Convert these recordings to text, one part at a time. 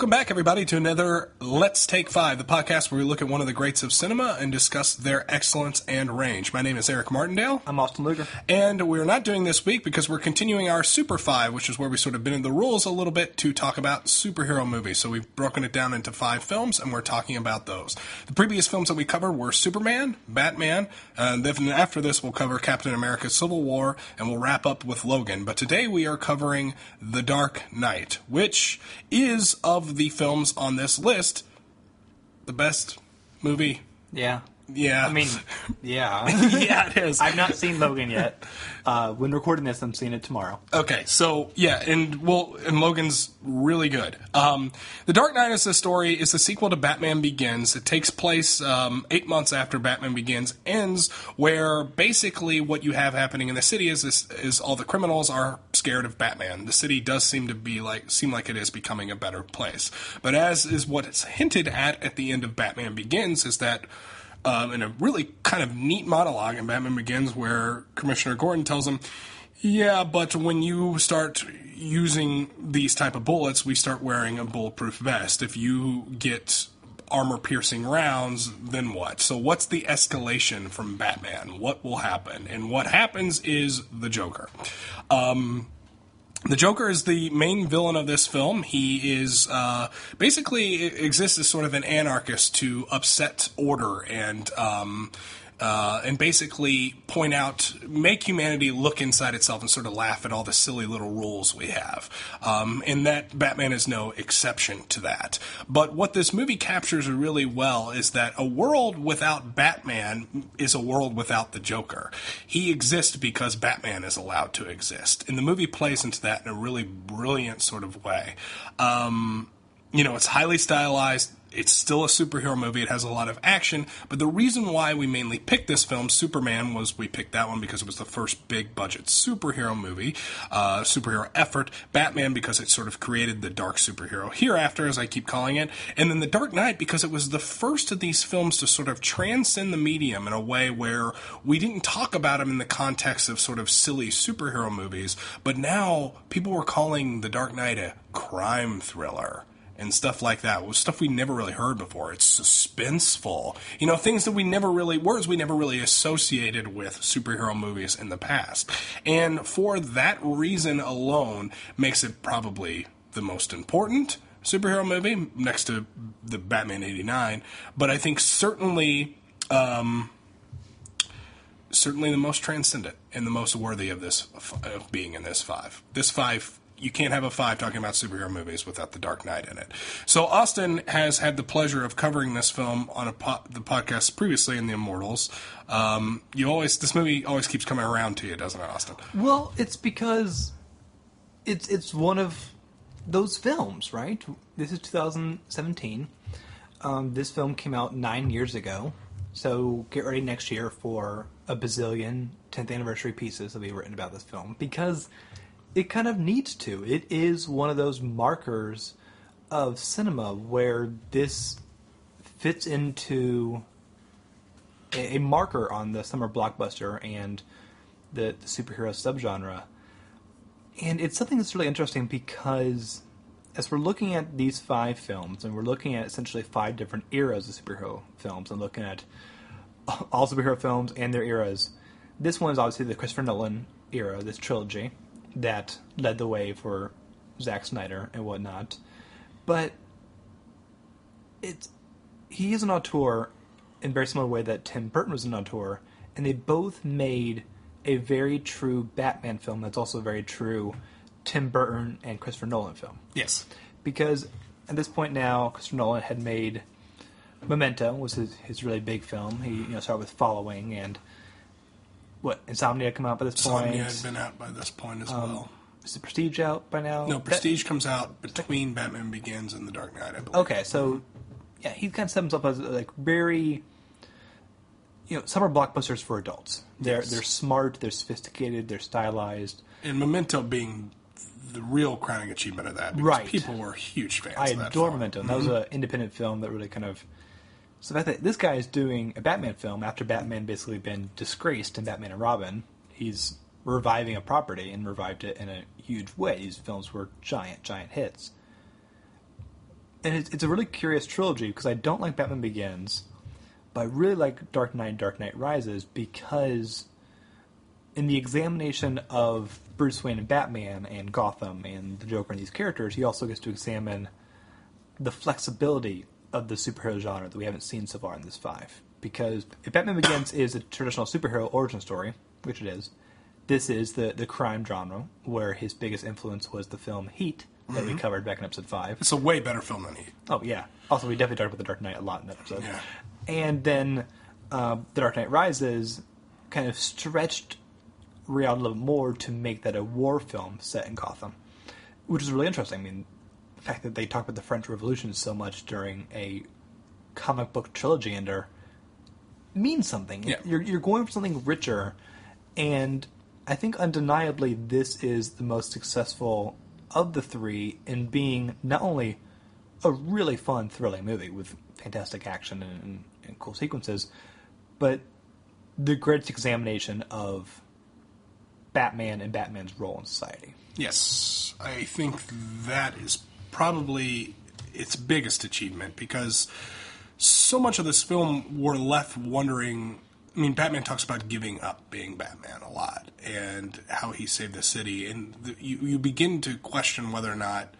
Welcome back, everybody, to another Let's Take 5, the podcast where we look at one of the greats of cinema and discuss their excellence and range. My name is Ray Martindale. I'm Austin Luger. And we're not doing this week because we're continuing our Super 5, which is where we sort of bend the rules a little bit to talk about superhero movies. So we've broken it down into 5 films, and we're talking about those. The previous films that we covered were Superman, Batman, and then after this we'll cover Captain America Civil War, and we'll wrap up with Logan. But today we are covering The Dark Knight, which is, of the films on this list, the best movie. Yeah. Yeah. I mean, yeah. Yeah, it is. I've not seen Logan yet. When recording this, I'm seeing it tomorrow. Okay, so, yeah, and Logan's really good. The Dark Knight is the sequel to Batman Begins. It takes place 8 months after Batman Begins ends, where basically what you have happening in the city is all the criminals are scared of Batman. The city does seem like it is becoming a better place. But as is what it's hinted at the end of Batman Begins, is that in a really kind of neat monologue in Batman Begins where Commissioner Gordon tells him, yeah, but when you start using these type of bullets, we start wearing a bulletproof vest. If you get armor-piercing rounds, then what? So what's the escalation from Batman? What will happen? And what happens is the Joker. The Joker is the main villain of this film. He is basically exists as sort of an anarchist to upset order and basically make humanity look inside itself and sort of laugh at all the silly little rules we have. And that Batman is no exception to that. But what this movie captures really well is that a world without Batman is a world without the Joker. He exists because Batman is allowed to exist. And the movie plays into that in a really brilliant sort of way. It's highly stylized. It's still a superhero movie. It has a lot of action. But the reason why we mainly picked this film, Superman, was we picked that one because it was the first big-budget superhero movie, superhero effort. Batman because it sort of created the dark superhero hereafter, as I keep calling it. And then The Dark Knight because it was the first of these films to sort of transcend the medium in a way where we didn't talk about them in the context of sort of silly superhero movies. But now people were calling The Dark Knight a crime thriller. And stuff like that. It was stuff we never really heard before. It's suspenseful. Things that words we never really associated with superhero movies in the past. And for that reason alone, makes it probably the most important superhero movie, next to the Batman 89. But I think certainly the most transcendent and the most worthy of being in this 5. This 5, you can't have a 5 talking about superhero movies without The Dark Knight in it. So Austin has had the pleasure of covering this film on the podcast previously in the Immortals. This movie always keeps coming around to you, doesn't it, Austin? Well, it's because it's one of those films, right? This is 2017. This film came out 9 years ago. So get ready next year for a bazillion 10th anniversary pieces that will be written about this film. Because it kind of needs to. It is one of those markers of cinema where this fits into a marker on the summer blockbuster and the superhero subgenre. And it's something that's really interesting because as we're looking at these 5 films, and we're looking at essentially 5 different eras of superhero films, and looking at all superhero films and their eras, this one is obviously the Christopher Nolan era, this trilogy that led the way for Zack Snyder and whatnot. But he is an auteur in a very similar way that Tim Burton was an auteur, and they both made a very true Batman film that's also a very true Tim Burton and Christopher Nolan film. Yes. Because at this point now, Christopher Nolan had made Memento, was his really big film. He started with Following, and Insomnia come out by this point? Insomnia had been out by this point as well. Is the Prestige out by now? No, Prestige comes out between Batman Begins and The Dark Knight, I believe. Okay, so yeah, he kind of set himself as very, summer blockbusters for adults. They're smart, they're sophisticated, they're stylized. And Memento being the real crowning achievement of that, because people were huge fans of that film. I adore Memento. Mm-hmm. That was an independent film that really kind of... So the fact that this guy is doing a Batman film after Batman basically been disgraced in Batman and Robin, he's reviving a property and revived it in a huge way. These films were giant hits. And it's a really curious trilogy, because I don't like Batman Begins, but I really like Dark Knight Rises, because in the examination of Bruce Wayne and Batman and Gotham and the Joker and these characters, he also gets to examine the flexibility of the superhero genre that we haven't seen so far in this 5. Because if Batman Begins is a traditional superhero origin story, which it is, this is the crime genre, where his biggest influence was the film Heat, that we covered back in episode 5. It's a way better film than Heat. Oh, yeah. Also, we definitely talked about The Dark Knight a lot in that episode. Yeah. And then The Dark Knight Rises kind of stretched reality a little more to make that a war film set in Gotham, which is really interesting. I mean, the fact that they talk about the French Revolution so much during a comic book trilogy ender means something. Yeah. You're going for something richer, and I think undeniably this is the most successful of the 3 in being not only a really fun, thrilling movie with fantastic action and cool sequences, but the greatest examination of Batman and Batman's role in society. Yes, I think that is probably its biggest achievement, because so much of this film we're left wondering. I mean, Batman talks about giving up being Batman a lot and how he saved the city, and you begin to question whether or not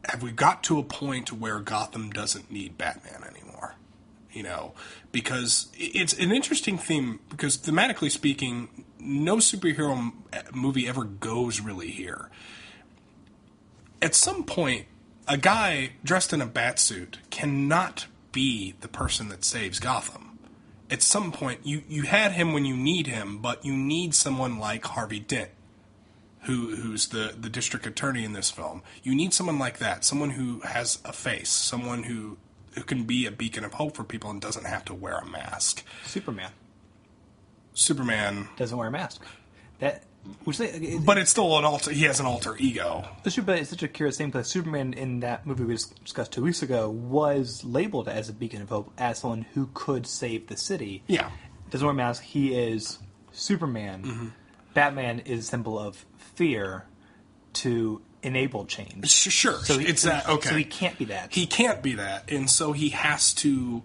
have we got to a point where Gotham doesn't need Batman anymore. You know, because it's an interesting theme, because thematically speaking, no superhero movie ever goes really here. At some point, a guy dressed in a batsuit cannot be the person that saves Gotham. At some point, you had him when you need him, but you need someone like Harvey Dent, who's the district attorney in this film. You need someone like that, someone who has a face, someone who can be a beacon of hope for people and doesn't have to wear a mask. Superman doesn't wear a mask. But it's still an alter. He has an alter ego. The Superman is such a curious thing, because Superman in that movie we discussed 2 weeks ago was labeled as a beacon of hope, as someone who could save the city. Yeah, doesn't wear a mask. He is Superman. Mm-hmm. Batman is a symbol of fear to enable change. Sure, so it's that. Okay, so he can't be that. He can't be that, and so he has to.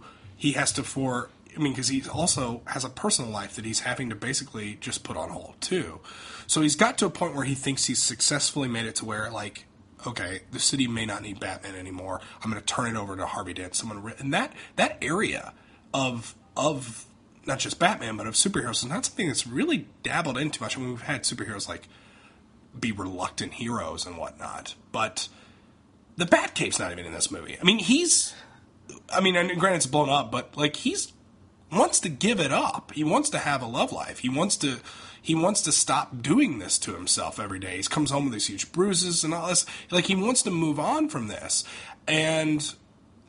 Because he also has a personal life that he's having to basically just put on hold too. So he's got to a point where he thinks he's successfully made it to where, like, okay, the city may not need Batman anymore. I'm going to turn it over to Harvey Dent. And that area of not just Batman, but of superheroes is not something that's really dabbled into much. I mean, we've had superheroes like be reluctant heroes and whatnot, but the Batcave's not even in this movie. I mean, and granted it's blown up, but like wants to give it up. He wants to have a love life. He wants to stop doing this to himself every day. He comes home with these huge bruises and all this. Like, he wants to move on from this. And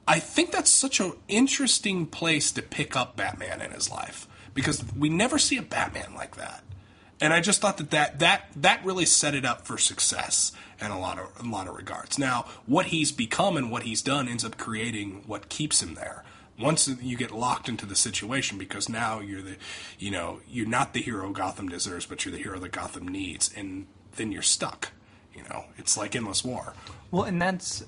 I think that's such an interesting place to pick up Batman in his life, because we never see a Batman like that. And I just thought that really set it up for success in a lot of regards. Now, what he's become and what he's done ends up creating what keeps him there. Once you get locked into the situation, because now you're not the hero Gotham deserves, but you're the hero that Gotham needs, and then you're stuck. It's like endless war. Well, and this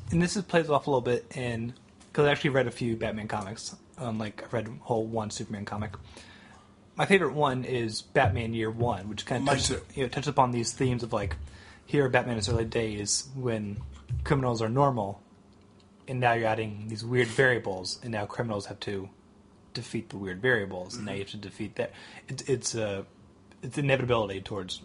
plays off a little bit because I actually read a few Batman comics. I've read a whole one Superman comic. My favorite one is Batman Year One, which kind of touches upon these themes of, like, here Batman in his early days when criminals are normal, and now you're adding these weird variables, and now criminals have to defeat the weird variables, and now you have to defeat that. It's inevitability towards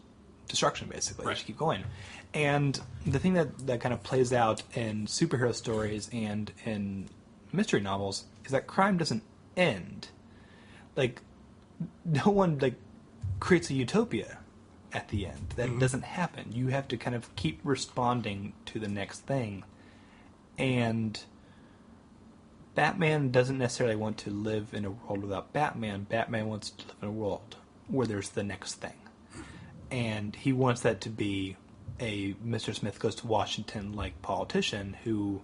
destruction, basically. Right. Just keep going. And the thing that kind of plays out in superhero stories and in mystery novels is that crime doesn't end. Like, no one creates a utopia at the end. That doesn't happen. You have to kind of keep responding to the next thing. And Batman doesn't necessarily want to live in a world without Batman. Batman wants to live in a world where there's the next thing. And he wants that to be a Mr. Smith Goes to Washington-like politician who...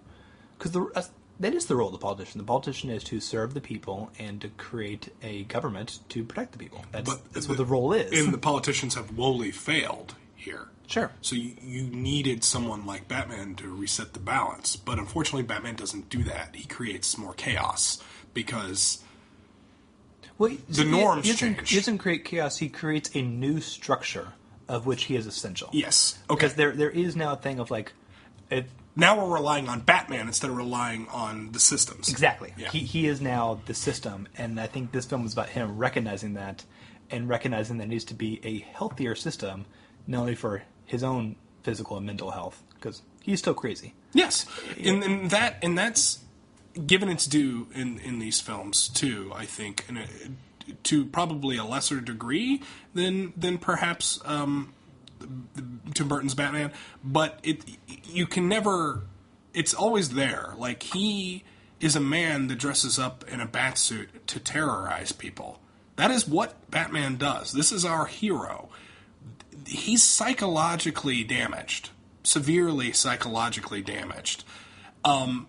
Because that is the role of the politician. The politician is to serve the people and to create a government to protect the people. That's what the role is. And the politicians have woefully failed here. Sure. So you needed someone like Batman to reset the balance. But unfortunately, Batman doesn't do that. He creates more chaos because the norms change. He doesn't create chaos. He creates a new structure of which he is essential. Yes. Okay. Because there is now a thing of like... Now we're relying on Batman instead of relying on the systems. Exactly. Yeah. He is now the system, and I think this film is about him recognizing that, and recognizing that it needs to be a healthier system, not only for his own physical and mental health, because he's still crazy. Yes, and that's given its due in these films too. I think, to probably a lesser degree than perhaps Tim Burton's Batman, but you can never. It's always there. Like, he is a man that dresses up in a batsuit to terrorize people. That is what Batman does. This is our hero. He's psychologically damaged, severely psychologically damaged.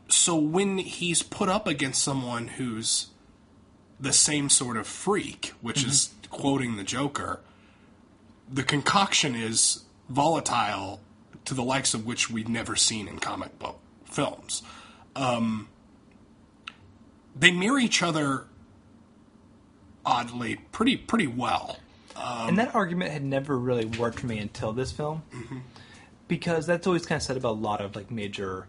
So when he's put up against someone who's the same sort of freak, which is quoting the Joker, the concoction is volatile to the likes of which we've never seen in comic book films. They mirror each other oddly pretty well. And that argument had never really worked for me until this film, because that's always kind of said about a lot of like major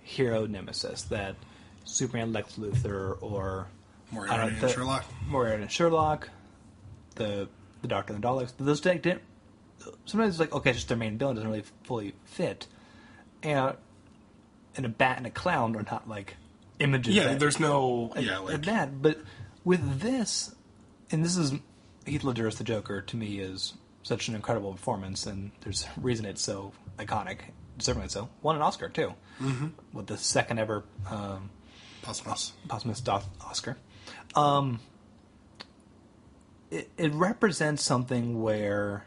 hero nemesis, that Superman, Lex Luthor, or Moriarty and Sherlock. Moriarty and Sherlock, the Doctor and the Daleks. Those didn't. Sometimes it's like, okay, just their main villain doesn't really fully fit, and a bat and a clown are not like images. Yeah, there's no like that. But with this, and this is Heath Ledger as the Joker, to me is such an incredible performance, and there's a reason it's so iconic. Certainly so. Won an Oscar too, with the second ever posthumous Oscar. It represents something where,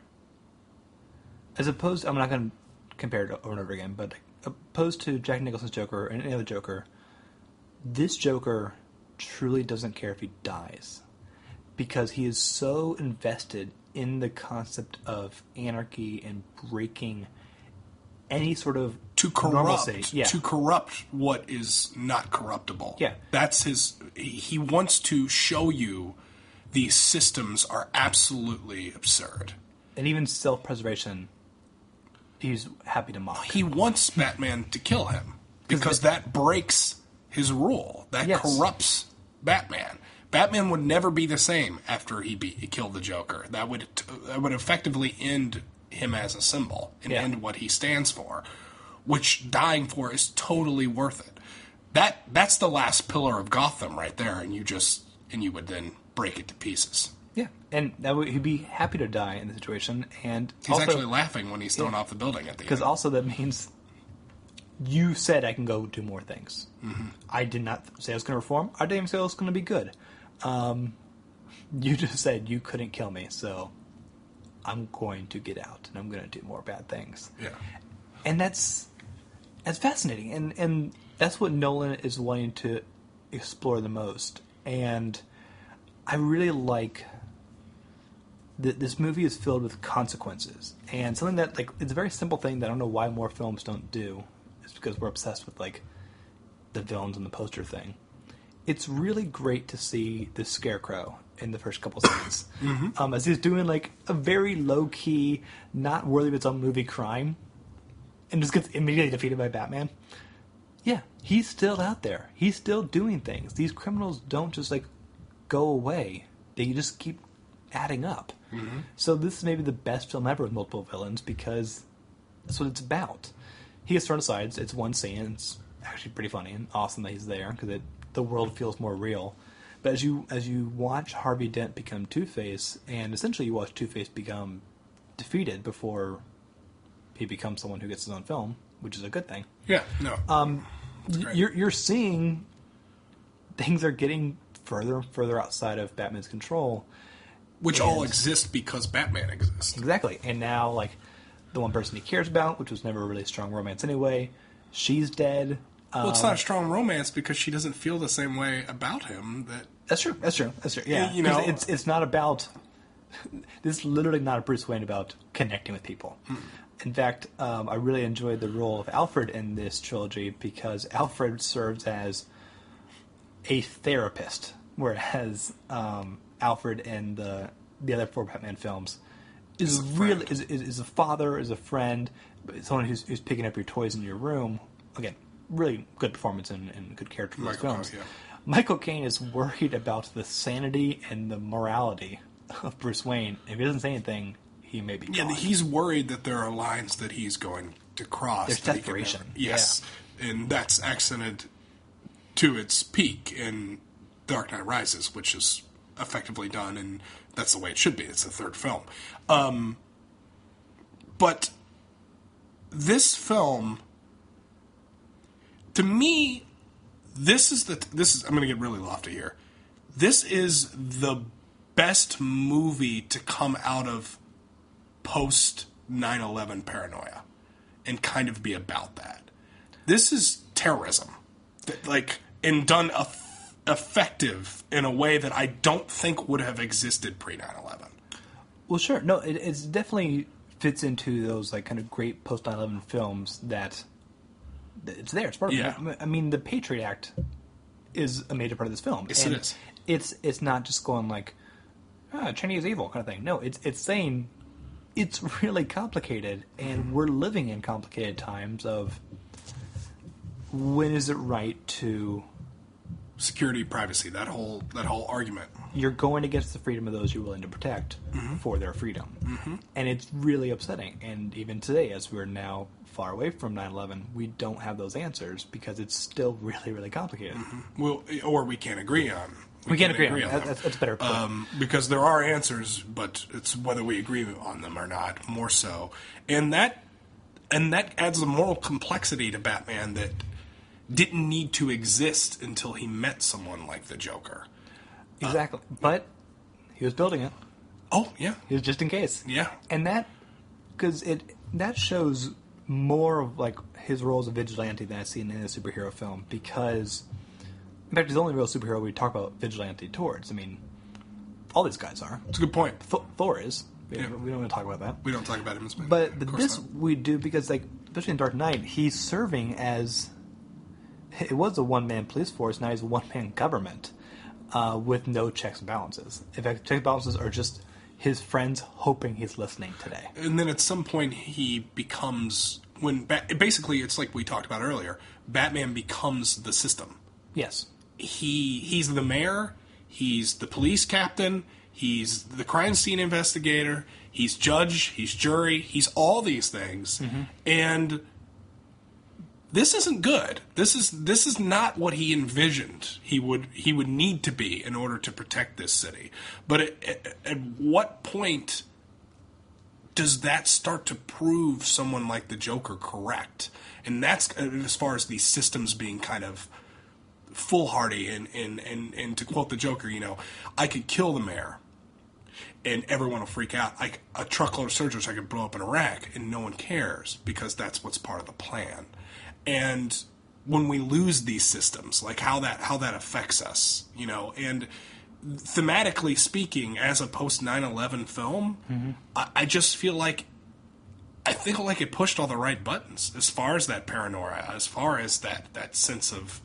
as opposed, I'm not going to compare it over and over again, but opposed to Jack Nicholson's Joker and any other Joker, this Joker truly doesn't care if he dies, because he is so invested in the concept of anarchy and breaking any sort of normalcy. To corrupt what is not corruptible. Yeah. That's he wants to show you these systems are absolutely absurd. And even self-preservation, he's happy to mock. He wants Batman to kill him, because that breaks his rule. That corrupts Batman. Batman would never be the same after he killed the Joker. That would effectively end him as a symbol and end what he stands for, which dying for is totally worth it. That's the last pillar of Gotham right there, and you would then break it to pieces. Yeah, and he'd be happy to die in the situation, and he's actually laughing when he's thrown off the building at the end. Because also that means you said I can go do more things. I did not say I was going to reform. I didn't even say I was going to be good. You just said you couldn't kill me, so I'm going to get out, and I'm going to do more bad things. Yeah. And that's fascinating, and that's what Nolan is wanting to explore the most. And I really like that this movie is filled with consequences, and something that, like, it's a very simple thing that I don't know why more films don't do, is because we're obsessed with, like, the villains and the poster thing. It's really great to see the Scarecrow in the first couple scenes, as he's doing like a very low key, not worthy of its own movie crime, and just gets immediately defeated by Batman. Yeah, he's still out there. He's still doing things. These criminals don't just like go away. They just keep adding up. So this is maybe the best film ever with multiple villains, because that's what it's about. He gets thrown aside. It's one scene. And it's actually pretty funny and awesome that he's there, because the world feels more real. But as you watch Harvey Dent become Two-Face, and essentially you watch Two-Face become defeated before he becomes someone who gets his own film, which is a good thing. Yeah, no. You're seeing things are getting further and further outside of Batman's control. Which all exist because Batman exists. Exactly. And now, like, the one person he cares about, which was never a really strong romance anyway, she's dead. Well, it's not a strong romance because she doesn't feel the same way about him. That's true. Yeah, you know, it's not about. This is literally not a Bruce Wayne about connecting with people. In fact, I really enjoyed the role of Alfred in this trilogy because Alfred serves as a therapist, whereas Alfred in the other 4 Batman films is a father, is a friend, someone who's picking up your toys in your room. Again, really good performance and good character for those films. Yeah. Michael Caine is worried about the sanity and the morality of Bruce Wayne. If he doesn't say anything, he may be gone. Yeah, he's worried that there are lines that he's going to cross. There's desperation. Yes, and that's accented to its peak in Dark Knight Rises, which is effectively done, and that's the way it should be. It's the 3rd film. But this film, to me, this is I'm going to get really lofty here. This is the best movie to come out of post 9/11 paranoia and kind of be about that. This is terrorism, and done effective in a way that I don't think would have existed pre 9/11. Well, sure. No, it's definitely fits into those kind of great post 9/11 films that it's there. It's part of it. I mean, the Patriot Act is a major part of this film. Yes, and it is. It's not just going Chinese evil kind of thing. No, it's saying it's really complicated, and we're living in complicated times of when is it right to security, privacy, that whole argument. You're going against the freedom of those you're willing to protect for their freedom. And it's really upsetting. And even today, as we're now far away from 9/11, we don't have those answers because it's still really, really complicated. Well, or we can't agree on. We can't agree on them. That's better. Because there are answers, but it's whether we agree on them or not, more so. And that adds a moral complexity to Batman that didn't need to exist until he met someone like the Joker. Exactly. But he was building it. Oh, yeah. He was just in case. Yeah. And that shows more of his role as a vigilante than I've seen in a superhero film, because in fact he's the only real superhero we talk about vigilante towards. I mean, all these guys are. It's a good point. Thor is. We don't want to talk about that. We don't talk about him as much. But this we do because, especially in Dark Knight, he's serving as... It was a one-man police force, now he's a one-man government with no checks and balances. In fact, checks and balances are just his friends hoping he's listening today. And then at some point he becomes... basically, it's like we talked about earlier, Batman becomes the system. Yes. He's the mayor, he's the police captain, he's the crime scene investigator, he's judge, he's jury, he's all these things. And this isn't good. This is not what he envisioned he would need to be in order to protect this city. But at what point does that start to prove someone like the Joker correct? And that's as far as these systems being kind of foolhardy and to quote the Joker, I could kill the mayor and everyone will freak out. A truckload of soldiers I could blow up in Iraq and no one cares because that's what's part of the plan. And when we lose these systems, how that affects us, and thematically speaking, as a post 9/11 film, I just feel like it pushed all the right buttons as far as that paranoia, as far as that sense of,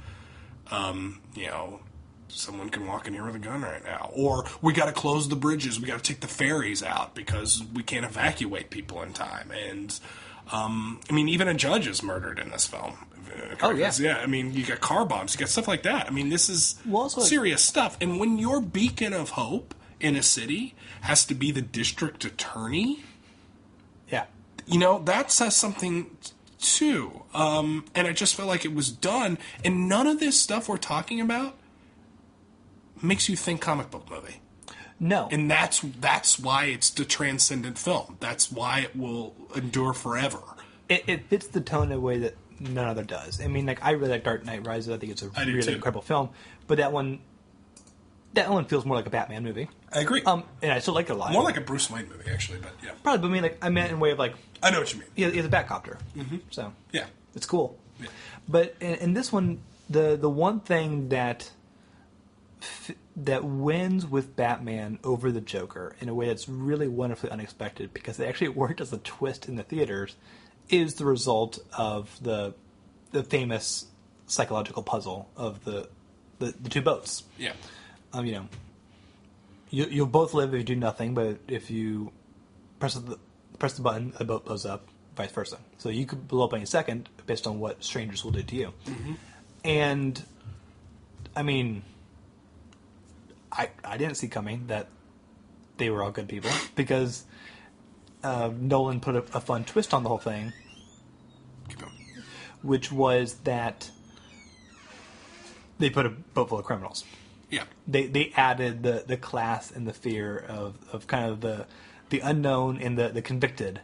someone can walk in here with a gun right now, or we got to close the bridges, we got to take the ferries out because we can't evacuate people in time, and. Even a judge is murdered in this film. Oh, yeah. Yeah, you got car bombs, you got stuff like that. This is serious stuff. And when your beacon of hope in a city has to be the district attorney, yeah, that says something too. And I just felt like it was done. And none of this stuff we're talking about makes you think comic book movie. No. And that's why it's the transcendent film. That's why it will endure forever. It fits the tone in a way that none other does. I really like Dark Knight Rises. I think it's a really incredible film. But that one feels more like a Batman movie. I agree. And I still like it a lot. More like a Bruce Wayne movie, actually, but yeah. Probably, but I meant in a way of I know what you mean. He's a Batcopter. So, yeah. It's cool. Yeah. But in this one, the one thing that that wins with Batman over the Joker in a way that's really wonderfully unexpected, because it actually worked as a twist in the theaters, is the result of the famous psychological puzzle of the two boats. Yeah. You know, you'll both live if you do nothing, but if you press the button, the boat blows up, vice versa. So you could blow up any second based on what strangers will do to you. Mm-hmm. And, I mean, I didn't see coming that they were all good people, because Nolan put a fun twist on the whole thing, which was that they put a boat full of criminals. Yeah. They added the class and the fear of kind of the unknown and the convicted.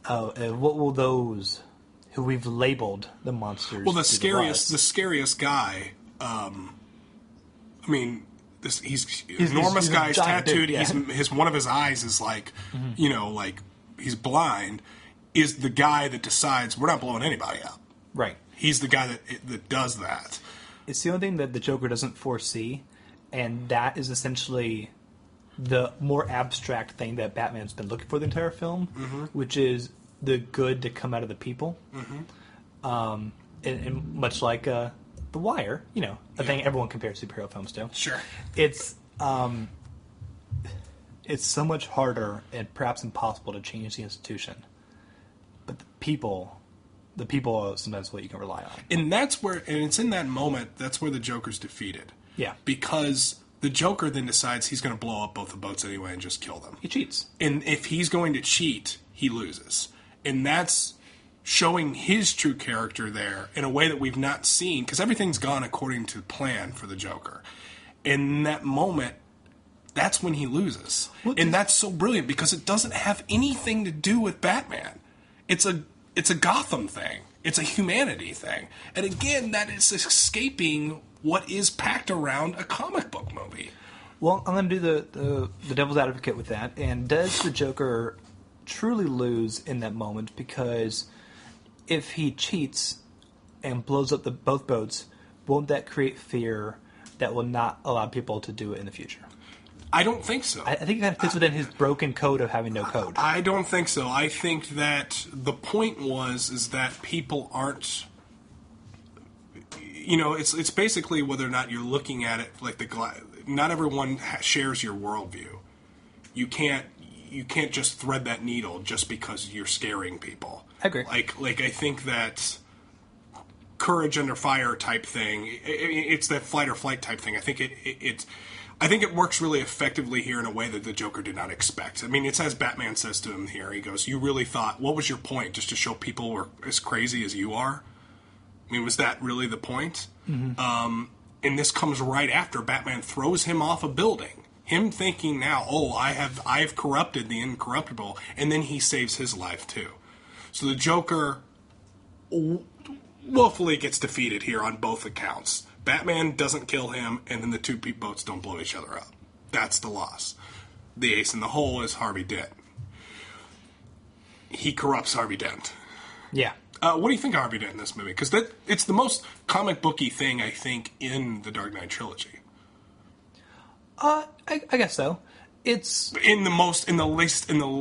What will those who we've labeled the monsters? Well, the scariest guy. I mean, he's enormous guy. He's tattooed. Dude, yeah. One of his eyes is like, like he's blind. Is the guy that decides we're not blowing anybody up. Right. He's the guy that does that. It's the only thing that the Joker doesn't foresee, and that is essentially the more abstract thing that Batman's been looking for the entire film, which is the good to come out of the people. And much like The Wire, a thing everyone compares superhero films to. Sure. It's so much harder and perhaps impossible to change the institution, but the people are sometimes what you can rely on. And it's in that moment, that's where the Joker's defeated. Yeah. Because the Joker then decides he's going to blow up both the boats anyway and just kill them. He cheats. And if he's going to cheat, he loses. And that's showing his true character there in a way that we've not seen, because everything's gone according to plan for the Joker. In that moment, that's when he loses. And that's so brilliant, because it doesn't have anything to do with Batman. It's a Gotham thing. It's a humanity thing. And again, that is escaping what is packed around a comic book movie. Well, I'm going to do the devil's advocate with that. And does the Joker truly lose in that moment? Because if he cheats and blows up both boats, won't that create fear that will not allow people to do it in the future? I don't think so. I think it kind of fits within his broken code of having no code. I don't think so. I think that the point is that people aren't... it's basically whether or not you're looking at it like not everyone shares your worldview. You can't just thread that needle just because you're scaring people. I agree. Like I think that courage under fire type thing. It's that flight or flight type thing. I think it works really effectively here in a way that the Joker did not expect. I mean, it's as Batman says to him here. He goes, "You really thought? What was your point? Just to show people were as crazy as you are? I mean, was that really the point?" Mm-hmm. And this comes right after Batman throws him off a building. Him thinking now, I've corrupted the incorruptible, and then he saves his life too. So the Joker woefully gets defeated here on both accounts. Batman doesn't kill him, and then the two boats don't blow each other up. That's the loss. The ace in the hole is Harvey Dent. He corrupts Harvey Dent. Yeah. What do you think of Harvey Dent in this movie? Because it's the most comic booky thing, I think, in the Dark Knight trilogy. I guess so. It's in the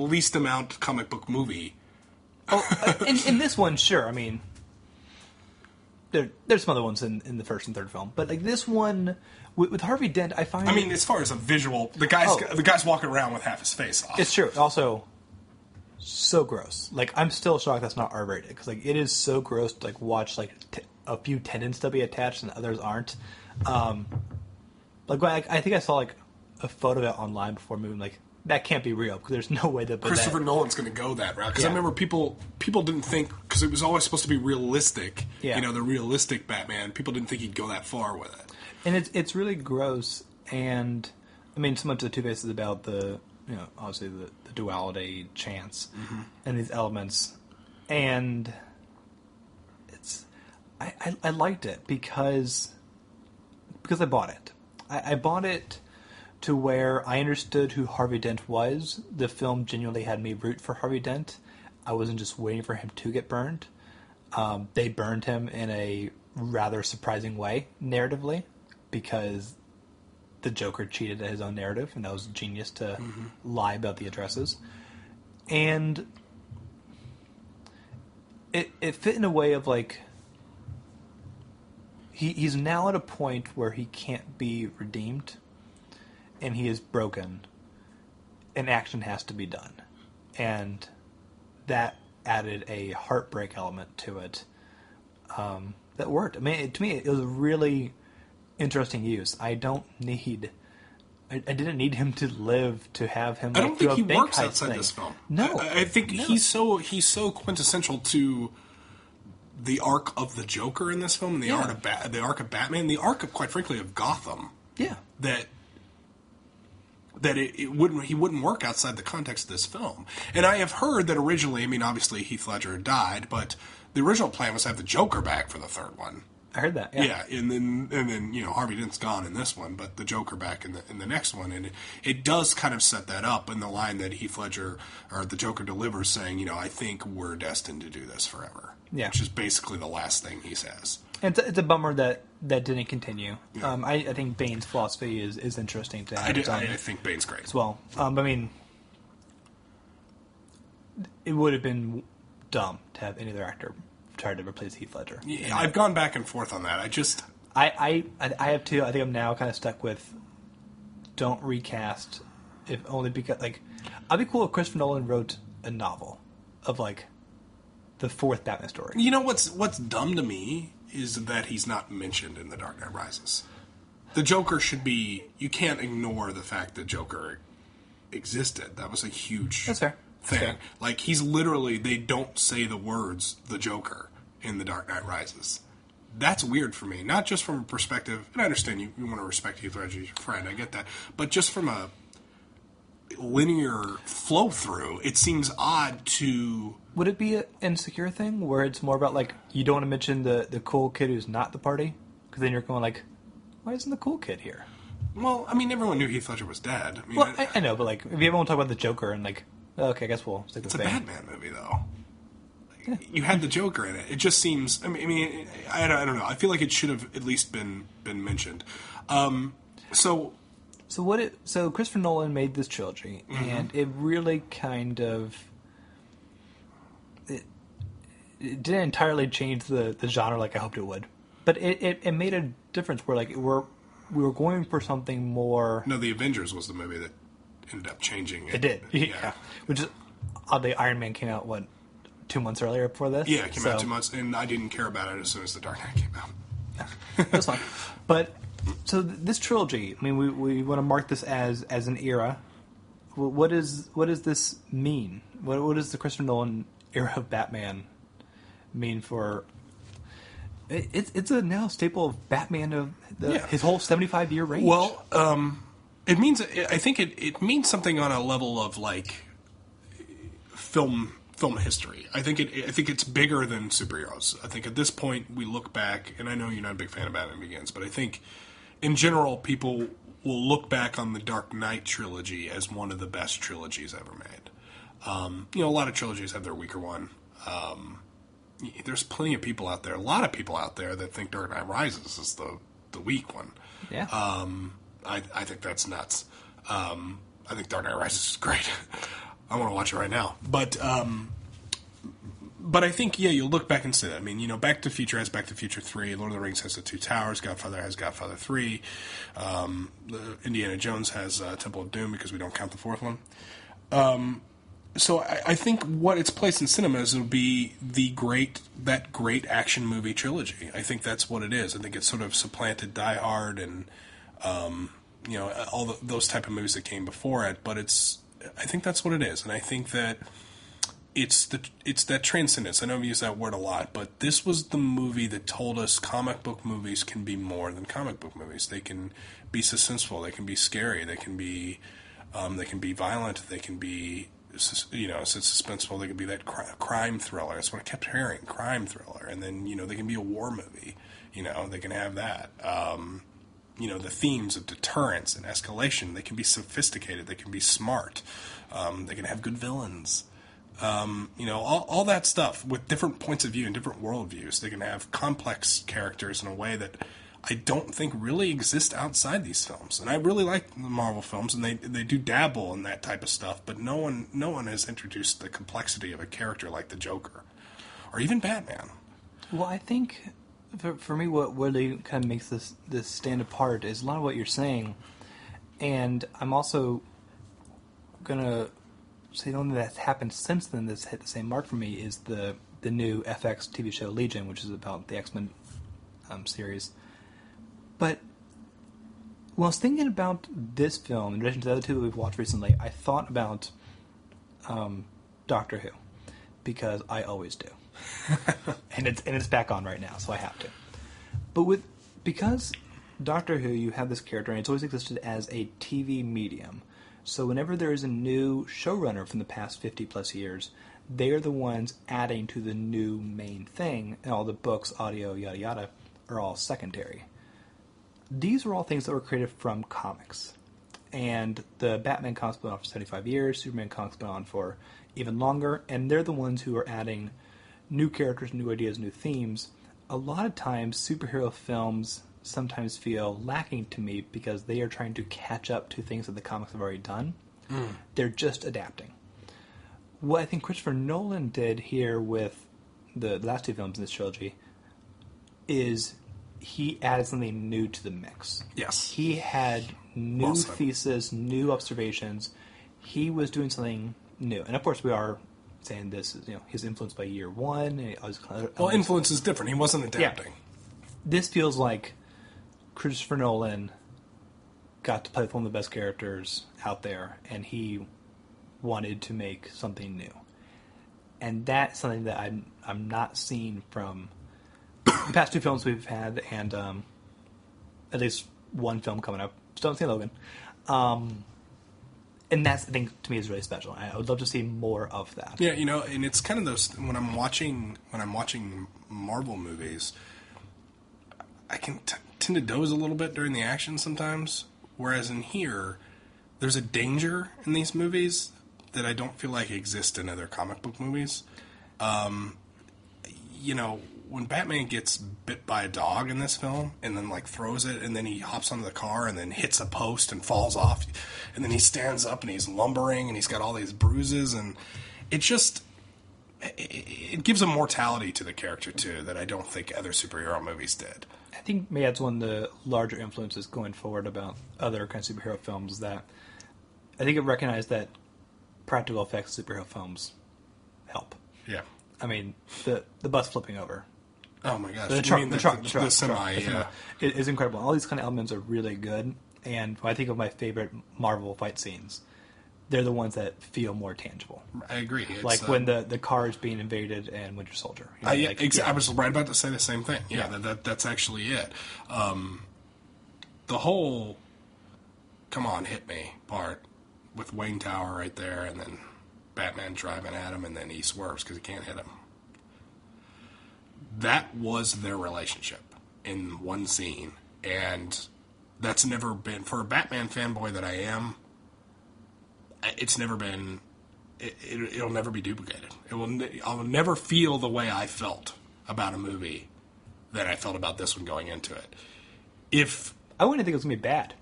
least amount comic book movie. In this one, sure. I mean, there's some other ones in the first and third film, but like this one with Harvey Dent, I find. I mean, as far as a visual, the guy's walking around with half his face off. It's true. Also, so gross. Like, I'm still shocked that's not R-rated, because like it is so gross to like watch like a few tendons to be attached and others aren't. I think I saw like a photo of it online before moving. Like, that can't be real, because there's no way that Christopher Nolan's going to go that route. Because I remember people didn't think, because it was always supposed to be realistic. Yeah. The realistic Batman. People didn't think he'd go that far with it. And it's really gross. And I mean, so much of the Two-Face is about the obviously the duality, chance, and these elements. And I liked it because I bought it. I bought it to where I understood who Harvey Dent was. The film genuinely had me root for Harvey Dent. I wasn't just waiting for him to get burned. They burned him in a rather surprising way, narratively, because the Joker cheated at his own narrative, and that was genius to lie about the addresses. And it fit in a way of like he's now at a point where he can't be redeemed, and he is broken, and action has to be done, and that added a heartbreak element to it that worked. I mean, to me, it was a really interesting use. I didn't need him to live to have him. I don't think he works outside this film. No, I think he's so quintessential to the arc of the Joker in this film, and the arc of Batman, the arc of, quite frankly, of Gotham. Yeah, that he wouldn't work outside the context of this film. And I have heard that originally, I mean, obviously Heath Ledger died, but the original plan was to have the Joker back for the third one. I heard that. Yeah, and then Harvey Dent's gone in this one, but the Joker back in the next one, and it does kind of set that up in the line that Heath Ledger or the Joker delivers, saying, I think we're destined to do this forever. Yeah, which is basically the last thing he says. It's a bummer that didn't continue. Yeah. I think Bane's philosophy is interesting to have. I think Bane's great as well. I mean, it would have been dumb to have any other actor try to replace Heath Ledger. Yeah, I've gone back and forth on that. I have too. I think I'm now kind of stuck with don't recast, if only because I'd be cool if Christopher Nolan wrote a novel of the fourth Batman story. You know what's dumb to me is that he's not mentioned in The Dark Knight Rises. The Joker should be. You can't ignore the fact that Joker existed. That was a huge That's fair. thing. That's fair. He's literally, they don't say the words "the Joker" in The Dark Knight Rises. That's weird for me. Not just from a perspective, and I understand you want to respect Heath Ledger, your friend. I get that, but just from a linear flow through, it seems odd to. Would it be an insecure thing where it's more about you don't want to mention the cool kid who's not the party? Because then you're going why isn't the cool kid here? Well, I mean, everyone knew Heath Ledger was dead. I mean, well, I know, but if you ever want to talk about the Joker and okay, I guess we'll stick with it's a Batman movie, though. Yeah. You had the Joker in it. It just seems. I mean, I don't know. I feel like it should have at least been mentioned. So Christopher Nolan made this trilogy, and it really kind of it didn't entirely change the genre like I hoped it would, but it made a difference where we were going for something more. No, The Avengers was the movie that ended up changing it. It did, yeah. Which is oddly, Iron Man came out 2 months earlier before this. Yeah, it came out 2 months, and I didn't care about it as soon as The Dark Knight came out. That's fine, but. So this trilogy, I mean, we want to mark this as an era. What does this mean? What does the Christopher Nolan era of Batman mean for? It's a now staple of Batman of his whole 75-year range. Well, it means. I think it means something on a level of film history. I think it's bigger than superheroes. I think at this point we look back, and I know you're not a big fan of Batman Begins, but I think in general people will look back on the Dark Knight trilogy as one of the best trilogies ever made. A lot of trilogies have their weaker one. There's plenty of people out there, a lot of people out there that think Dark Knight Rises is the weak one. Yeah. I think that's nuts. I think Dark Knight Rises is great. I want to watch it right now. But I think, you'll look back and say that. I mean, Back to the Future has Back to the Future 3, Lord of the Rings has The Two Towers, Godfather has Godfather 3, Indiana Jones has Temple of Doom because we don't count the fourth one. So I think what its place in cinemas will be that great action movie trilogy. I think that's what it is. I think it's sort of supplanted Die Hard and all those type of movies that came before it. But I think that's what it is, and I think that it's that transcendence. I know I've used that word a lot, but this was the movie that told us comic book movies can be more than comic book movies. They can be suspenseful. They can be scary. They can be violent. They can be suspenseful. They can be that crime thriller. That's what I kept hearing, crime thriller. And then they can be a war movie. They can have that. The themes of deterrence and escalation. They can be sophisticated. They can be smart. They can have good villains. All that stuff with different points of view and different worldviews. They can have complex characters in a way that I don't think really exist outside these films. And I really like the Marvel films, and they do dabble in that type of stuff, but no one has introduced the complexity of a character like the Joker, or even Batman. Well, I think for me, what really kind of makes this stand apart is a lot of what you're saying, and I'm also gonna say the only thing that's happened since then that's hit the same mark for me is the new FX TV show Legion, which is about the X-Men series. But when I was thinking about this film, in addition to the other two that we've watched recently, I thought about Doctor Who, because I always do. and it's back on right now, so I have to. But because Doctor Who, you have this character, and it's always existed as a TV medium. So whenever there is a new showrunner from the past 50 plus years, they are the ones adding to the new main thing, and all the books, audio, yada yada, are all secondary. These are all things that were created from comics. And the Batman comics been on for 75 years, Superman comics been on for even longer, and they're the ones who are adding new characters, new ideas, new themes. A lot of times, superhero films sometimes feel lacking to me because they are trying to catch up to things that the comics have already done. They're just adapting. What I think Christopher Nolan did here with the last two films in this trilogy is he added something new to the mix. Yes. He had new thesis, new observations. He was doing something new. And of course we are saying this is, he's influenced by year one. And influence is different. He wasn't adapting. Yeah. This feels like Christopher Nolan got to play with one of the best characters out there, and he wanted to make something new. And that's something that I'm not seeing from the past two films we've had, and at least one film coming up. Still haven't seen Logan. And that's, I think, to me, is really special. I would love to see more of that. Yeah, and it's kind of those, when I'm watching Marvel movies, I can tend to doze a little bit during the action sometimes, whereas in here, there's a danger in these movies that I don't feel like exists in other comic book movies. When Batman gets bit by a dog in this film and then throws it, and then he hops onto the car and then hits a post and falls off, and then he stands up and he's lumbering and he's got all these bruises, and it gives a mortality to the character too that I don't think other superhero movies did. I think maybe that's one of the larger influences going forward about other kind of superhero films, that I think it recognized that practical effects superhero films help. Yeah. I mean, the bus flipping over. Oh my gosh. The truck, semi, yeah. It is incredible. All these kind of elements are really good, and when I think of my favorite Marvel fight scenes, they're the ones that feel more tangible. I agree. It's, when the car is being invaded in Winter Soldier. I was right about to say the same thing. Yeah. That's actually it. The whole "come on, hit me" part with Wayne Tower right there, and then Batman driving at him, and then he swerves because he can't hit him. That was their relationship in one scene, and that's never been, for a Batman fanboy that I am, it's never been, it'll never be duplicated. I'll never feel the way I felt about a movie that I felt about this one going into it. I wouldn't think it was going to be bad.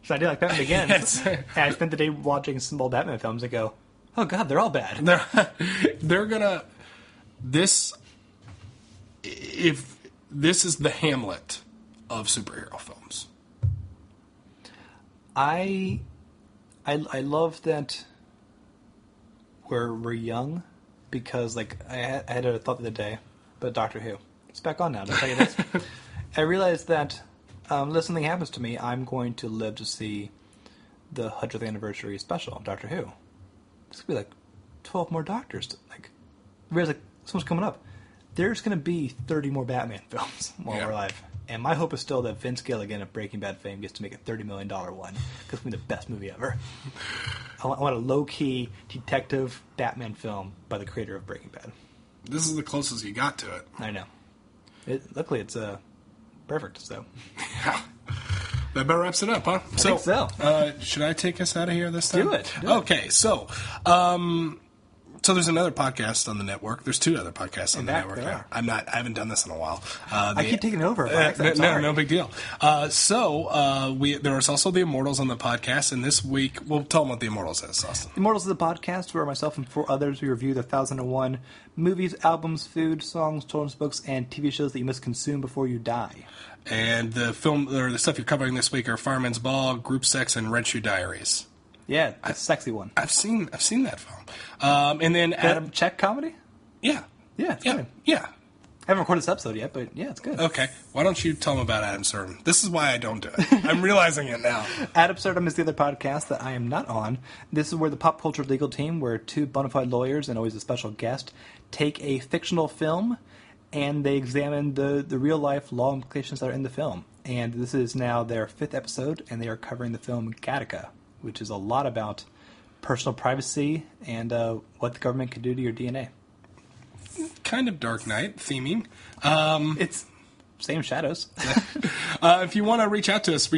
So I did like Batman Begins, and I spent the day watching some old Batman films and go, oh god, they're all bad. They're gonna, if this is the Hamlet of superhero films. I love that we're young, because I had a thought the other day about Doctor Who. It's back on now. I'll tell you this. I realized that unless something happens to me, I'm going to live to see the 100th anniversary special of Doctor Who. It's going to be 12 more Doctors. Realize so much coming up. There's going to be 30 more Batman films while we're alive. And my hope is still that Vince Gilligan of Breaking Bad fame gets to make a $30 million one, because it's going to be the best movie ever. I want a low-key detective Batman film by the creator of Breaking Bad. This is the closest you got to it. I know. Luckily, it's perfect, so. Yeah. That about wraps it up, huh? I think so. Should I take us out of here this time? Do it. Okay, so So there's another podcast on the network. There's 2 other podcasts on the network. There are. I haven't done this in a while. I keep taking over. No big deal. There was also the Immortals on the podcast, and this week, we'll tell them what the Immortals is, Austin. Immortals is a podcast where myself and 4 others review the 1001 movies, albums, food, songs, children's books, and TV shows that you must consume before you die. And the stuff you're covering this week are Fireman's Ball, Group Sex, and Red Shoe Diaries. Yeah, it's a sexy one. I've seen that film. And then Adam... Czech comedy? Yeah. Yeah, it's good. Yeah. I haven't recorded this episode yet, but yeah, it's good. Okay. Why don't you tell them about Adam Surdom? This is why I don't do it. I'm realizing it now. Adam Surdom is the other podcast that I am not on. This is where the pop culture legal team, where 2 bona fide lawyers and always a special guest, take a fictional film and they examine the real-life law implications that are in the film. And this is now their 5th episode, and they are covering the film Gattaca, which is a lot about personal privacy and what the government could do to your DNA. Kind of Dark Knight theming. It's same shadows. If you want to reach out to us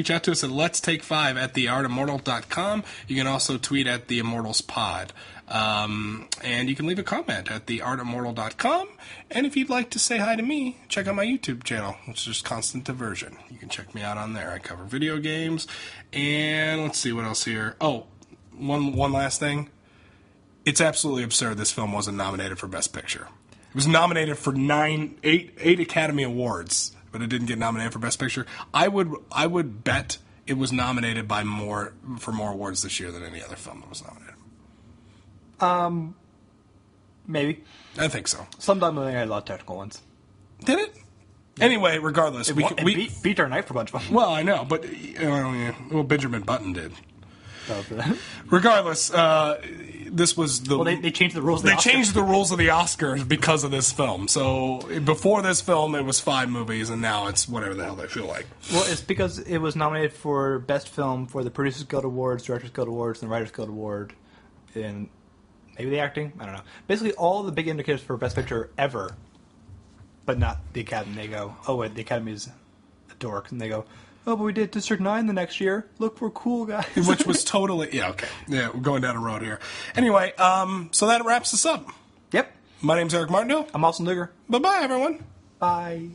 at Let's Take 5 at theartimmortal.com. You can also tweet at the Immortals Pod. And you can leave a comment at theartimmortal.com. And if you'd like to say hi to me, check out my YouTube channel, which is Constant Diversion. You can check me out on there. I cover video games. And let's see what else here. Oh, one last thing. It's absolutely absurd this film wasn't nominated for Best Picture. It was nominated for 8 Academy Awards, but it didn't get nominated for Best Picture. I would bet it was nominated for more awards this year than any other film that was nominated. Maybe. I think so. Sometimes I had a lot of technical ones. Did it? Yeah. Anyway, regardless, we beat our night for a bunch of them. Well, I know, but Benjamin Button did. Regardless, this was the. Well, they changed the rules. They changed the rules of the Oscars because of this film. So before this film, it was 5 movies, and now it's whatever the hell they feel like. Well, it's because it was nominated for Best Film for the Producers Guild Awards, Directors Guild Awards, and the Writers Guild Award, and maybe the acting. I don't know. Basically, all the big indicators for Best Picture ever, but not the Academy. They go, oh wait, the Academy's a dork, and they go, oh, but we did District 9 the next year. Look, we're cool, guys. Which was totally... Yeah, okay. Yeah, we're going down a road here. Anyway, so that wraps us up. Yep. My name's Eric Martindale. I'm Austin Nigger. Bye-bye, everyone. Bye.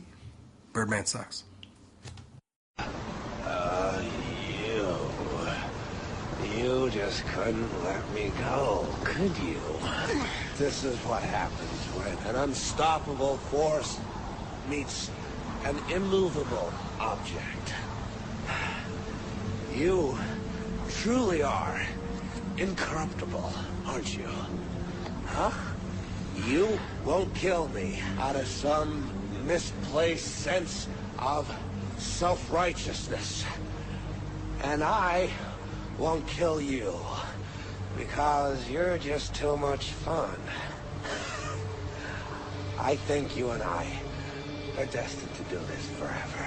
Birdman sucks. You just couldn't let me go, could you? This is what happens when an unstoppable force meets an immovable object. You truly are incorruptible, aren't you? Huh? You won't kill me out of some misplaced sense of self-righteousness. And I won't kill you because you're just too much fun. I think you and I are destined to do this forever.